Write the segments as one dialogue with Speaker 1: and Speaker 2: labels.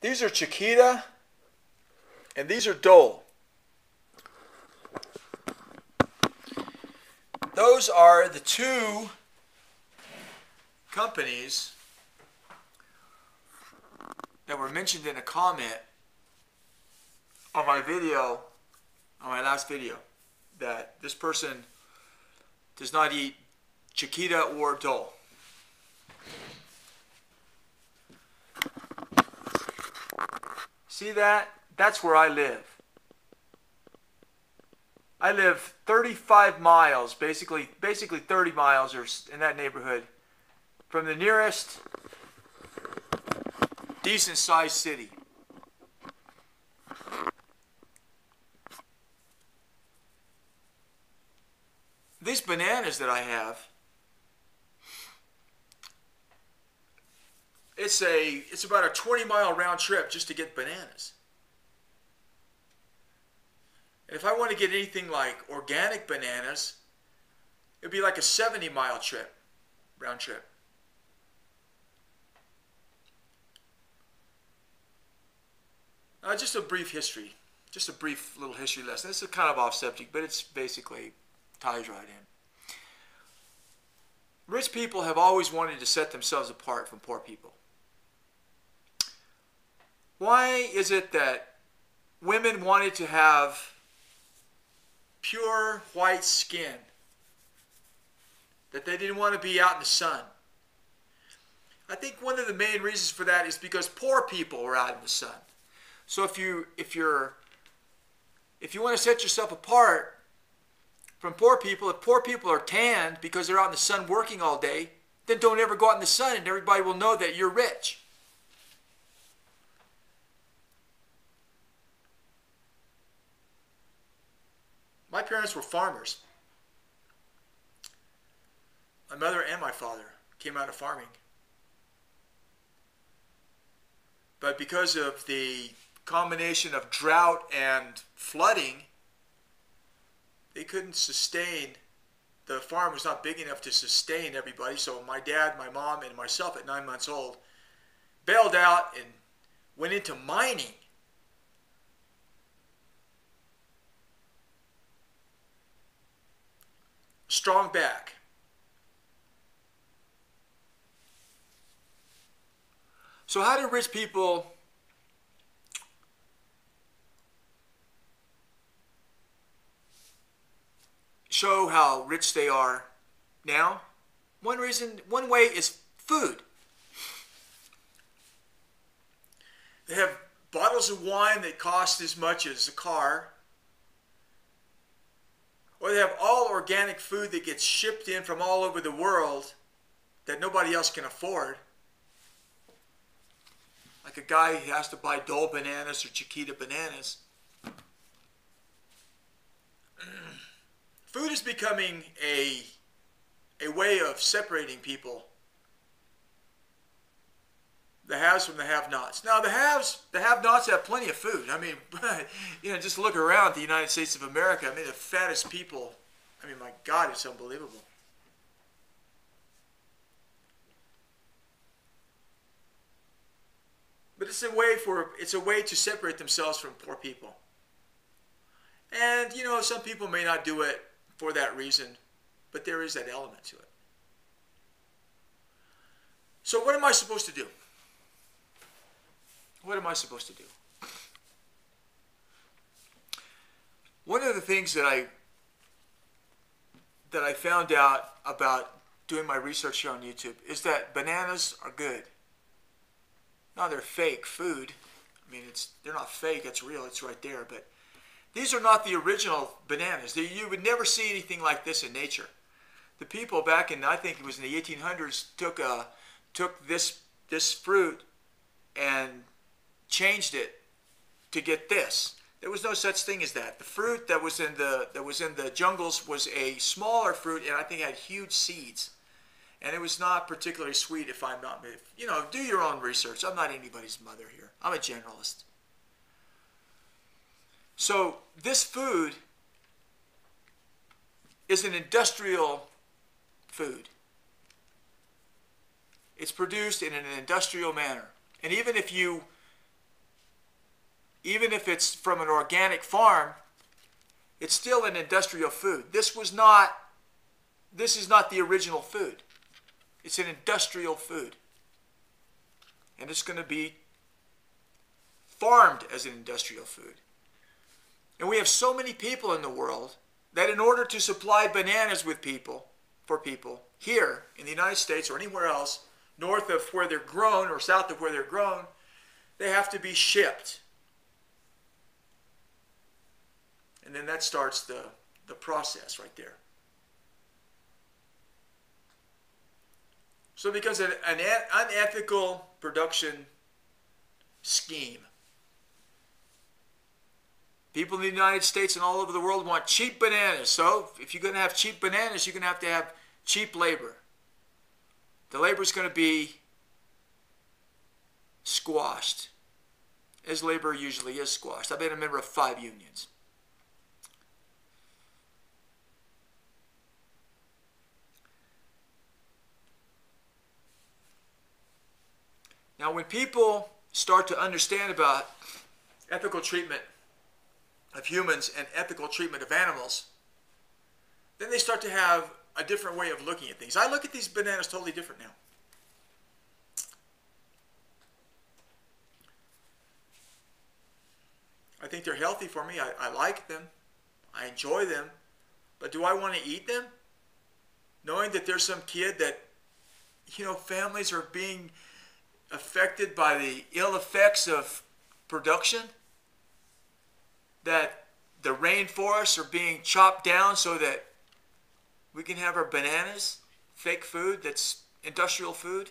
Speaker 1: These are Chiquita and these are Dole. Those are the two companies that were mentioned in a comment on my video, on my last video, that this person does not eat Chiquita or Dole. See that? That's where I live. I live 35 miles, basically 30 miles or in that neighborhood, from the nearest decent sized city. These bananas that I have, it's about a 20-mile round trip just to get bananas. And if I want to get anything like organic bananas, it'd be like a 70-mile trip, round trip. Just a brief history, just a brief little history lesson. This is kind of off subject, but it's basically ties right in. Rich people have always wanted to set themselves apart from poor people. Why is it that women wanted to have pure white skin, that they didn't want to be out in the sun? I think one of the main reasons for that is because poor people were out in the sun. So if you want to set yourself apart from poor people, if poor people are tanned because they're out in the sun working all day, then don't ever go out in the sun and everybody will know that you're rich. My parents were farmers. My mother and my father came out of farming. But because of the combination of drought and flooding, they couldn't sustain, the farm was not big enough to sustain everybody. So my dad, my mom, and myself at 9 months old bailed out and went into mining. Strong back. So how do rich people show how rich they are now? One way is food. They have bottles of wine that cost as much as a car. Or they have all organic food that gets shipped in from all over the world that nobody else can afford. Like a guy who has to buy Dole bananas or Chiquita bananas. Food is becoming a way of separating people. The haves from the have-nots. Now the have-nots have plenty of food. I mean, just look around the United States of America. I mean, the fattest people. I mean, my God, it's unbelievable. But it's a way to separate themselves from poor people. And some people may not do it for that reason, but there is that element to it. So what am I supposed to do? What am I supposed to do? One of the things that I found out about doing my research here on YouTube is that bananas are good. Now they're fake food. I mean, they're not fake, it's real, it's right there. But these are not the original bananas. You would never see anything like this in nature. The people back in, I think it was in the 1800s, took this fruit and changed it to get this. There was no such thing as that. The fruit that was in the jungles was a smaller fruit, and I think had huge seeds. And it was not particularly sweet, if I'm not, do your own research. I'm not anybody's mother here. I'm a generalist. So this food is an industrial food. It's produced in an industrial manner. And even if you even if it's from an organic farm, it's still an industrial food. This is not the original food. It's an industrial food. And it's going to be farmed as an industrial food. And we have so many people in the world that in order to supply bananas for people here in the United States or anywhere else, north of where they're grown or south of where they're grown, they have to be shipped. And then that starts the process right there. So it becomes an unethical production scheme. People in the United States and all over the world want cheap bananas. So if you're going to have cheap bananas, you're going to have cheap labor. The labor is going to be squashed, as labor usually is squashed. I've been a member of 5 unions. Now, when people start to understand about ethical treatment of humans and ethical treatment of animals, then they start to have a different way of looking at things. I look at these bananas totally different now. I think they're healthy for me. I like them. I enjoy them. But do I want to eat them? Knowing that there's some kid that, families are being affected by the ill effects of production, that the rainforests are being chopped down so that we can have our bananas, fake food that's industrial food.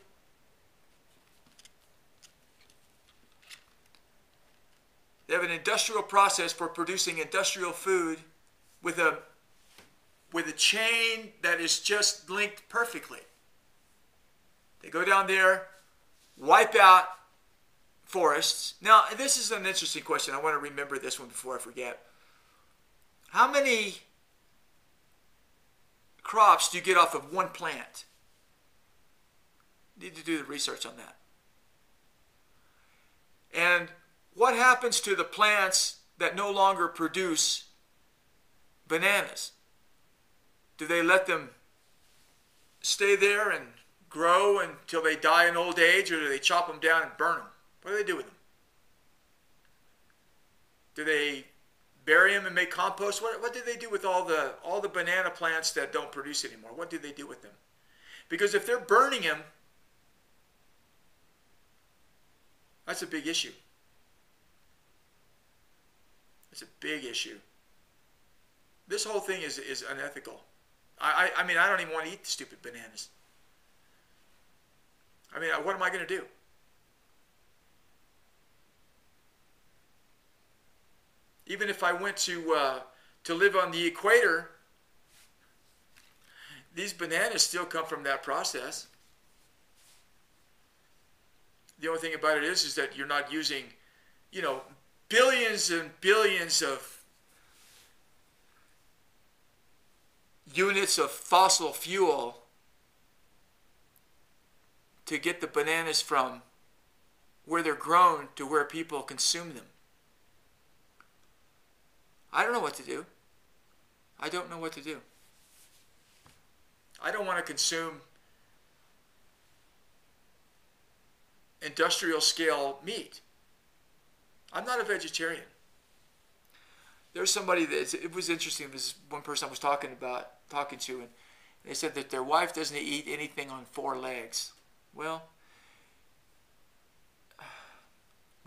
Speaker 1: They have an industrial process for producing industrial food with a chain that is just linked perfectly. They go down there, wipe out forests. Now, this is an interesting question. I want to remember this one before I forget. How many crops do you get off of one plant? Need to do the research on that. And what happens to the plants that no longer produce bananas? Do they let them stay there and grow until they die in old age, or do they chop them down and burn them? What do they do with them? Do they bury them and make compost? What do they do with all the banana plants that don't produce anymore? What do they do with them? Because if they're burning them, that's a big issue. It's a big issue. This whole thing is unethical. I mean, I don't even want to eat the stupid bananas. I mean, what am I going to do? Even if I went to live on the equator, these bananas still come from that process. The only thing about it is that you're not using, billions and billions of units of fossil fuel to get the bananas from where they're grown to where people consume them. I don't know what to do. I don't know what to do. I don't want to consume industrial scale meat. I'm not a vegetarian. There's somebody it was interesting. This one person I was talking to, and they said that their wife doesn't eat anything on 4 legs. Well,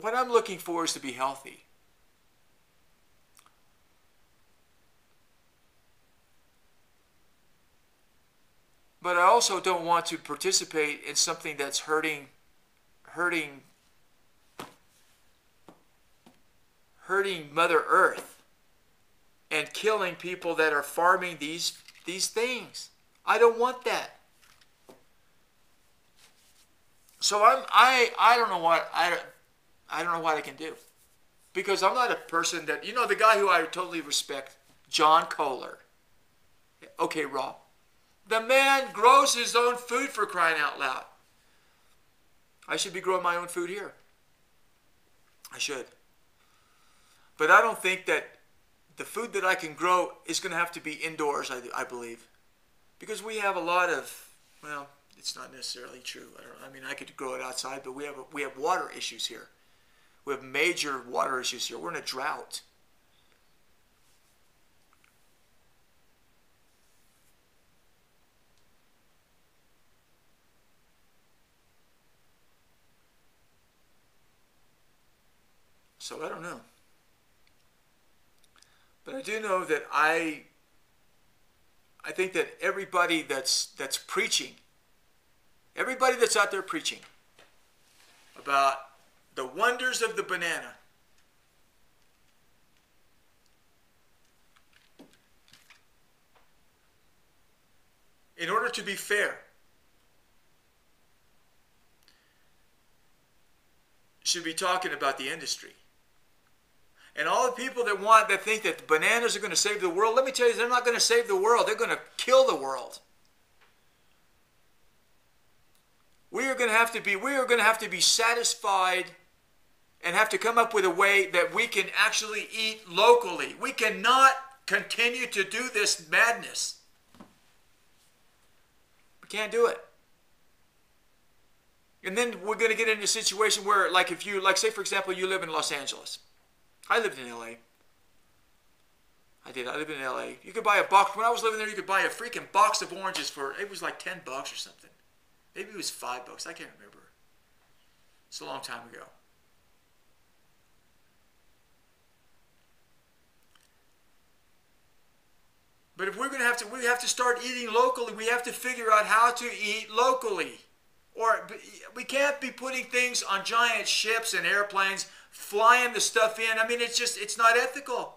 Speaker 1: what I'm looking for is to be healthy. But I also don't want to participate in something that's hurting Mother Earth and killing people that are farming these things. I don't want that. So I don't know what I don't know what I can do, because I'm not a person that, the guy who I totally respect, John Kohler. Okay, Rob. The man grows his own food, for crying out loud. I should be growing my own food here. I should. But I don't think that the food that I can grow is going to have to be indoors, I believe. Because we have a lot of, well, it's not necessarily true. I mean, I could grow it outside, but we have water issues here. We have major water issues here. We're in a drought. So I don't know. But I do know that I think that everybody that's preaching, everybody that's out there preaching about the wonders of the banana, in order to be fair, should be talking about the industry. And all the people that think that bananas are going to save the world, let me tell you, they're not going to save the world. They're going to kill the world. We are going to have to be satisfied and have to come up with a way that we can actually eat locally. We cannot continue to do this madness. We can't do it. And then we're going to get into a situation where, like, say for example, you live in Los Angeles. I lived in LA. I lived in LA. You could buy a box. When I was living there, you could buy a freaking box of oranges for, it was like $10 or something. Maybe it was $5. I can't remember. It's a long time ago. But if we're going to we have to start eating locally. We have to figure out how to eat locally. Or we can't be putting things on giant ships and airplanes, flying the stuff in. I mean, it's not ethical.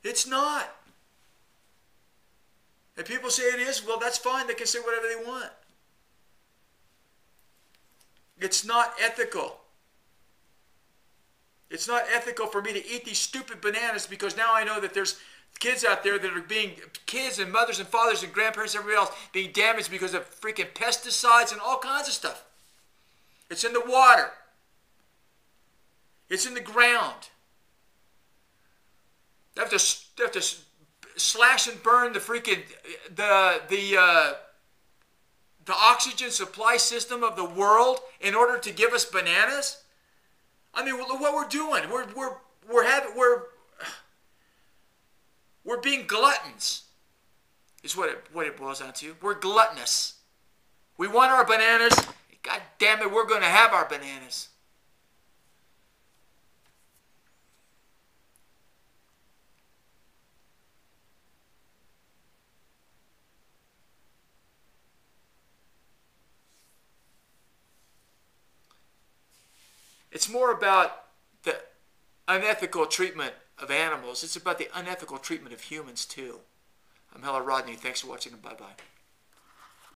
Speaker 1: It's not. And people say it is. Well, that's fine. They can say whatever they want. It's not ethical. It's not ethical for me to eat these stupid bananas because now I know that there's kids out there that are kids and mothers and fathers and grandparents and everybody else being damaged because of freaking pesticides and all kinds of stuff. It's in the water. It's in the ground. They have to slash and burn the freaking the oxygen supply system of the world in order to give us bananas. I mean, look what we're doing. We're being gluttons. Is what it boils down to. We're gluttonous. We want our bananas. God damn it, we're going to have our bananas. It's more about the unethical treatment of animals. It's about the unethical treatment of humans too. I'm Hella Rodney. Thanks for watching and bye-bye.